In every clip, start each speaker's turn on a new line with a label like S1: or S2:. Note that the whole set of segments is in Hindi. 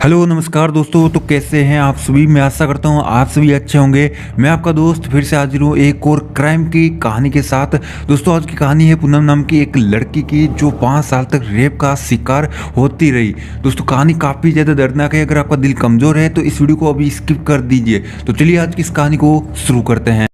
S1: हेलो नमस्कार दोस्तों। तो कैसे हैं आप सभी। मैं आशा करता हूं आप सभी अच्छे होंगे। मैं आपका दोस्त फिर से हाजिर हूं एक और क्राइम की कहानी के साथ। दोस्तों आज की कहानी है पूनम नाम की एक लड़की की जो 5 साल तक रेप का शिकार होती रही। दोस्तों कहानी काफ़ी ज़्यादा दर्दनाक है। अगर आपका दिल कमज़ोर है तो इस वीडियो को अभी स्किप कर दीजिए। तो चलिए आज की इस कहानी को शुरू करते हैं।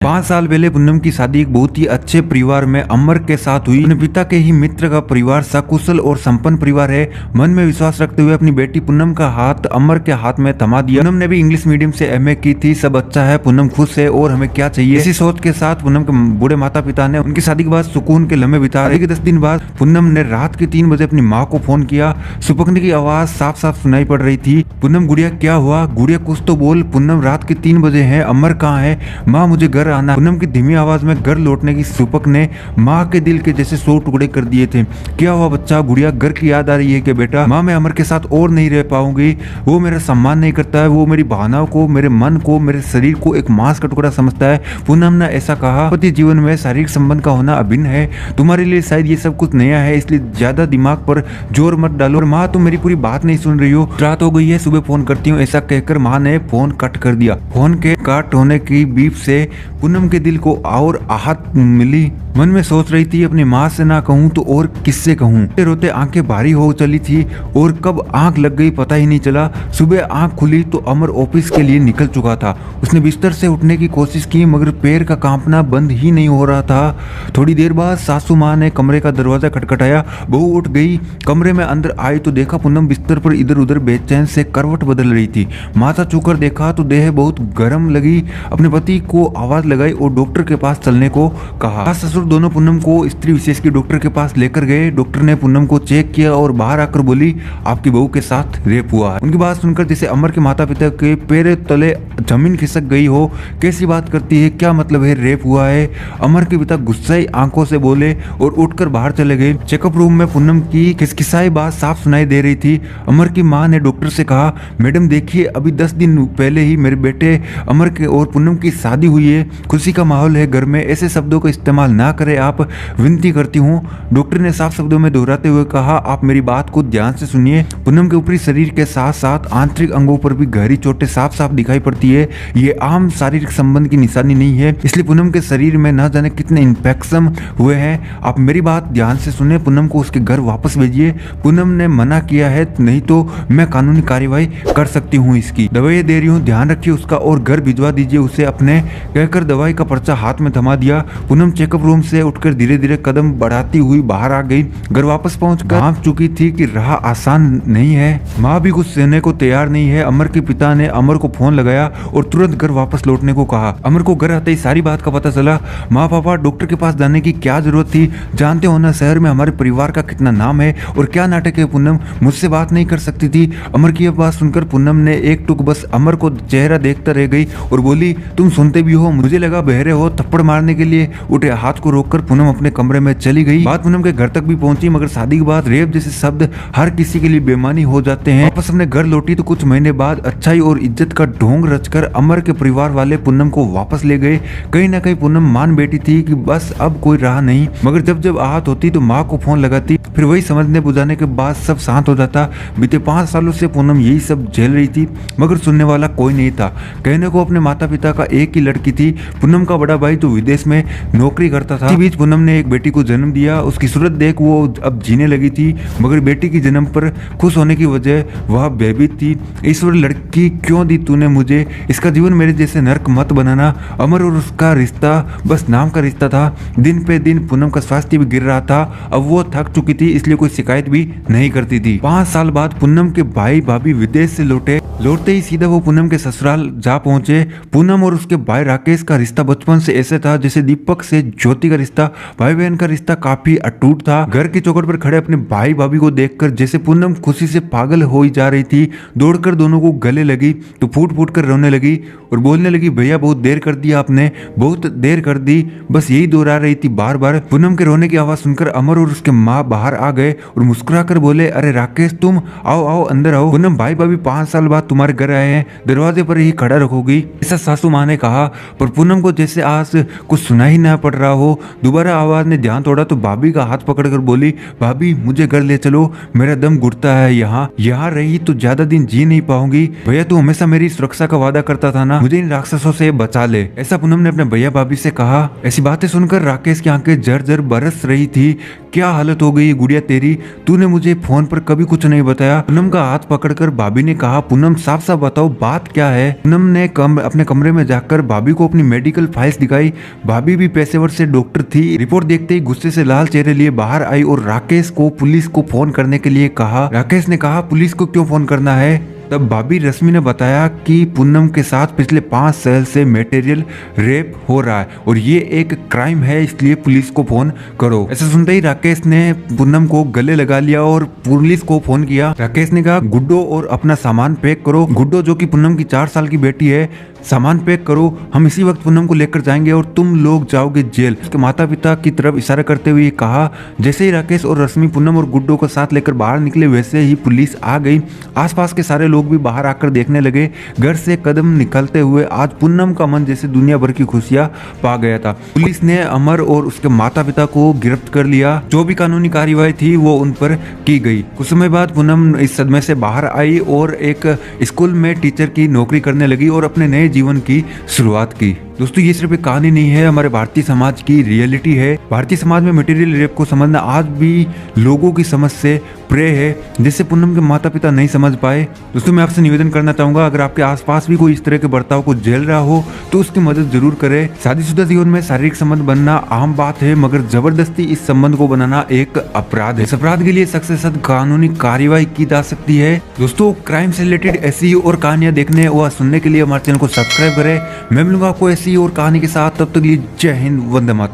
S1: 5 साल पहले पूनम की शादी एक बहुत ही अच्छे परिवार में अमर के साथ हुई। अपने पिता के ही मित्र का परिवार सकुशल और संपन्न परिवार है। मन में विश्वास रखते हुए अपनी बेटी पूनम का हाथ अमर के हाथ में थमा दिया। पूनम ने भी इंग्लिश मीडियम से एमए की थी। सब अच्छा है, पूनम खुश है और हमें क्या चाहिए। इसी सोच के साथ पूनम के बूढ़े माता पिता ने उनकी शादी के बाद सुकून के लम्हे बिताए। 10 दिन बाद पूनम ने रात के 3 बजे अपनी माँ को फोन किया। सुपकने की आवाज साफ साफ सुनाई पड़ रही थी। पूनम गुड़िया क्या हुआ, गुड़िया कुछ तो बोल। पूनम रात के 3 बजे है, अमर कहाँ है, माँ मुझे घर आना। पूनम की धीमी आवाज में घर लौटने की सुपक ने माँ के दिल के जैसे 100 टुकड़े कर दिए थे। क्या हुआ बच्चा, गुड़िया घर की याद आ रही है कि बेटा। माँ मैं अमर के साथ और नहीं रह पाऊंगी। वो मेरा सम्मान नहीं करता है। वो मेरी भावनाओं को, मेरे मन को, मेरे शरीर को एक मांस का टुकड़ा समझता है। पूनम ने ऐसा कहा, पति जीवन में शारीरिक संबंध का होना अभिन्न है। तुम्हारे लिए शायद ये सब कुछ नया है, इसलिए ज्यादा दिमाग पर जोर मत डालो। और माँ तुम मेरी पूरी बात नहीं सुन रही हो। रात हो गई है, सुबह फोन करती हूँ। ऐसा कहकर माँ ने फोन कट कर दिया। फोन के कट होने की बीप से पूनम के दिल को और आहत मिली। मन में सोच रही थी अपनी माँ से ना कहूँ तो और किससे कहूँ। रोते रोते आंखें भारी हो चली थी और कब आंख लग गई पता ही नहीं चला। सुबह आंख खुली तो अमर ऑफिस के लिए निकल चुका था। उसने बिस्तर से उठने की कोशिश की मगर पैर का कांपना बंद ही नहीं हो रहा था। थोड़ी देर बाद सासू माँ ने कमरे का दरवाजा खटखटाया। बहू उठ गई। कमरे में अंदर आई तो देखा पूनम बिस्तर पर इधर उधर बेचैन से करवट बदल रही थी। माथा छूकर देखा तो देह बहुत गर्म लगी। अपने पति को आवाज लगाई और डॉक्टर के पास चलने को कहा। ससुर दोनों पूनम को स्त्री विशेष के डॉक्टर के पास लेकर गए। डॉक्टर ने पूनम को चेक किया और बाहर आकर बोली आपकी बहू के साथ रेप हुआ है। उनकी बात सुनकर जैसे अमर के माता पिता के पैर तले जमीन खिसक गई हो। कैसी बात करती है, क्या मतलब है रेप हुआ है। अमर के पिता गुस्साई आंखों से बोले और उठकर बाहर चले गए। चेकअप रूम में पूनम की खिसखिसाई बात साफ सुनाई दे रही थी। अमर की माँ ने डॉक्टर से कहा, मैडम देखिए अभी 10 दिन पहले ही मेरे बेटे अमर के और पूनम की शादी हुई है। खुशी का माहौल है घर में, ऐसे शब्दों का इस्तेमाल ना करें आप, विनती करती हूँ। डॉक्टर ने साफ शब्दों में दोहराते हुए कहा, आप मेरी बात को ध्यान से सुनिए। पूनम के ऊपरी शरीर के साथ साथ आंतरिक अंगों पर भी गहरी चोटें साफ साफ दिखाई पड़ती है। ये आम शारीरिक संबंध की निशानी नहीं है, इसलिए पूनम के शरीर में न जाने कितने इन्फेक्शन हुए हैं। आप मेरी बात ध्यान से सुने, पूनम को उसके घर वापस भेजिए। पूनम ने मना किया है, नहीं तो मैं कानूनी कार्यवाही कर सकती हूँ। इसकी दवाई दे रही हूँ, ध्यान रखिए उसका, और घर भिजवा दीजिए उसे अपने, कहकर दवाई का पर्चा हाथ में थमा दिया। पूनम चेकअप रूम से उठकर धीरे धीरे कदम बढ़ाती हुई बाहर आ गई। घर वापस पहुंचकर भांप चुकी थी कि राह आसान नहीं है। माँ भी कुछ सहने को तैयार नहीं है। अमर के पिता ने अमर को फोन लगाया और तुरंत घर वापस लौटने को कहा। अमर को घर आते ही सारी बात का पता चला। माँ पापा डॉक्टर के पास जाने की क्या जरूरत थी। जानते हो ना शहर में हमारे परिवार का कितना नाम है और क्या नाटक है। पूनम मुझसे बात नहीं कर सकती थी। अमर की यह बात सुनकर पूनम ने एक टुक बस अमर को चेहरा देखता रह गई और बोली, तुम सुनते भी हो, मुझे लगा बहरे हो। थप्पड़ मारने के लिए उठे हाथ को रोककर पूनम अपने कमरे में चली गई। बात पूनम के घर तक भी पहुंची मगर शादी के बाद रेप जैसे शब्द हर किसी के लिए बेमानी हो जाते हैं। वापस अपने घर लौटी तो कुछ महीने बाद अच्छाई और इज्जत का ढोंग रचकर अमर के परिवार वाले पूनम को वापस ले गए। कहीं ना कहीं पूनम मान बैठी थी कि बस अब कोई राह नहीं, मगर जब जब आहत होती तो माँ को फोन लगाती, फिर वही समझने बुझाने के बाद सब शांत हो जाता। बीते 5 सालों से पूनम यही सब झेल रही थी मगर सुनने वाला कोई नहीं था। कहने को अपने माता पिता का एक ही लड़की थी। पूनम का बड़ा भाई तो विदेश में नौकरी करता था। इसी बीच पूनम ने एक बेटी को जन्म दिया। उसकी सूरत देख वो अब जीने लगी थी मगर बेटी की जन्म पर खुश होने की वजह वह भयभीत थी। ईश्वर लड़की क्यों दी तूने मुझे, इसका जीवन मेरे जैसे नर्क मत बनाना। अमर और उसका रिश्ता बस नाम का रिश्ता था। दिन पे दिन पूनम का स्वास्थ्य भी गिर रहा था। अब वो थक चुकी थी इसलिए कोई शिकायत भी नहीं करती थी। 5 साल बाद पूनम के भाई भाभी विदेश से लौटते ही सीधा वो पूनम के ससुराल जा पहुंचे। पूनम और उसके भाई राकेश का रिश्ता बचपन से ऐसे था जैसे दीपक से ज्योति का रिश्ता। भाई बहन का रिश्ता काफी अटूट था। घर की चौखट पर खड़े अपने भाई भाभी को देखकर जैसे पूनम खुशी से पागल हो ही जा रही थी। दौड़कर दोनों को गले लगी तो फूट फूट कर रोने लगी और बोलने लगी, भैया बहुत देर कर दी आपने, बहुत देर कर दी। बस यही दोहरा रही थी बार बार। पूनम के रोने की आवाज सुनकर अमर और उसके माँ बाहर बाहर आ गए और मुस्कुरा कर बोले, अरे राकेश तुम आओ आओ अंदर आओ। पूनम भाई भाभी 5 साल बाद तुम्हारे घर आए हैं, दरवाजे पर ही खड़ा रखोगी, ऐसा सासू माँ ने कहा। पर पूनम को जैसे आज कुछ सुना ही ना पड़ रहा हो। दोबारा आवाज ने ध्यान तोड़ा तो भाभी का हाथ पकड़कर बोली, भाभी मुझे घर ले चलो, मेरा दम घुटता है यहाँ रही तो ज्यादा दिन जी नहीं पाऊंगी। भैया तू हमेशा मेरी सुरक्षा का वादा करता था ना, मुझे इन राक्षसों से बचा ले, ऐसा पूनम ने अपने भैया भाभी से कहा। ऐसी बातें सुनकर राकेश की आंखें जर बरस रही थी। क्या हालत हो गई गुड़िया तेरी, तूने मुझे फोन पर कभी कुछ नहीं बताया। पूनम का हाथ पकड़कर भाभी ने कहा, पूनम साफ साफ बताओ बात क्या है। पूनम ने अपने कमरे में जाकर भाभी को अपनी मेडिकल फाइल्स दिखाई। भाभी भी पेशेवर से डॉक्टर थी। रिपोर्ट देखते ही गुस्से से लाल चेहरे लिए बाहर आई और राकेश को पुलिस को फोन करने के लिए कहा। राकेश ने कहा, पुलिस को क्यों फोन करना है। तब भाभी रश्मि ने बताया कि पूनम के साथ पिछले 5 साल से मटेरियल रेप हो रहा है और ये एक क्राइम है, इसलिए पुलिस को फोन करो। ऐसा सुनते ही राकेश ने पूनम को गले लगा लिया और पुलिस को फोन किया। राकेश ने कहा, गुड्डो और अपना सामान पैक करो। गुड्डो जो कि पूनम की 4 साल की बेटी है, सामान पैक करो, हम इसी वक्त पूनम को लेकर जाएंगे और तुम लोग जाओगे जेल। उसके माता पिता की तरफ इशारा करते हुए कहा। जैसे ही राकेश और रश्मि पूनम और गुड्डो को साथ लेकर बाहर निकले वैसे ही पुलिस आ गई। आसपास के सारे लोग भी बाहर आकर देखने लगे। घर से कदम निकलते हुए आज पूनम का मन जैसे दुनिया भर की खुशियां पा गया था। पुलिस ने अमर और उसके माता पिता को गिरफ्त कर लिया। जो भी कानूनी कार्यवाही थी वो उन पर की गई। कुछ समय बाद पूनम इस सदमे से बाहर आई और एक स्कूल में टीचर की नौकरी करने लगी और अपने नए जीवन की शुरुआत की। दोस्तों ये सिर्फ एक कहानी नहीं है, हमारे भारतीय समाज की रियलिटी है। भारतीय समाज में मटेरियल रेप को समझना आज भी लोगों की समझ से परे है, जिससे पूनम के माता पिता नहीं समझ पाए। दोस्तों मैं आपसे निवेदन करना चाहूंगा, अगर आपके आसपास भी कोई इस तरह के बर्ताव को झेल रहा हो तो उसकी मदद जरूर करें। शादीशुदा जीवन में शारीरिक संबंध बनना आम बात है, मगर जबरदस्ती इस संबंध को बनाना एक अपराध है। इस अपराध के लिए सख्त से सख्त कानूनी कार्यवाही की जा सकती है। दोस्तों क्राइम से रिलेटेड ऐसी और कहानियां देखने व सुनने के लिए हमारे चैनल को सब्सक्राइब करें। मैं मिलूंगा आपको ऐसी और कहानी के साथ, तब तक के लिए जय हिंद, वंदे मातरम।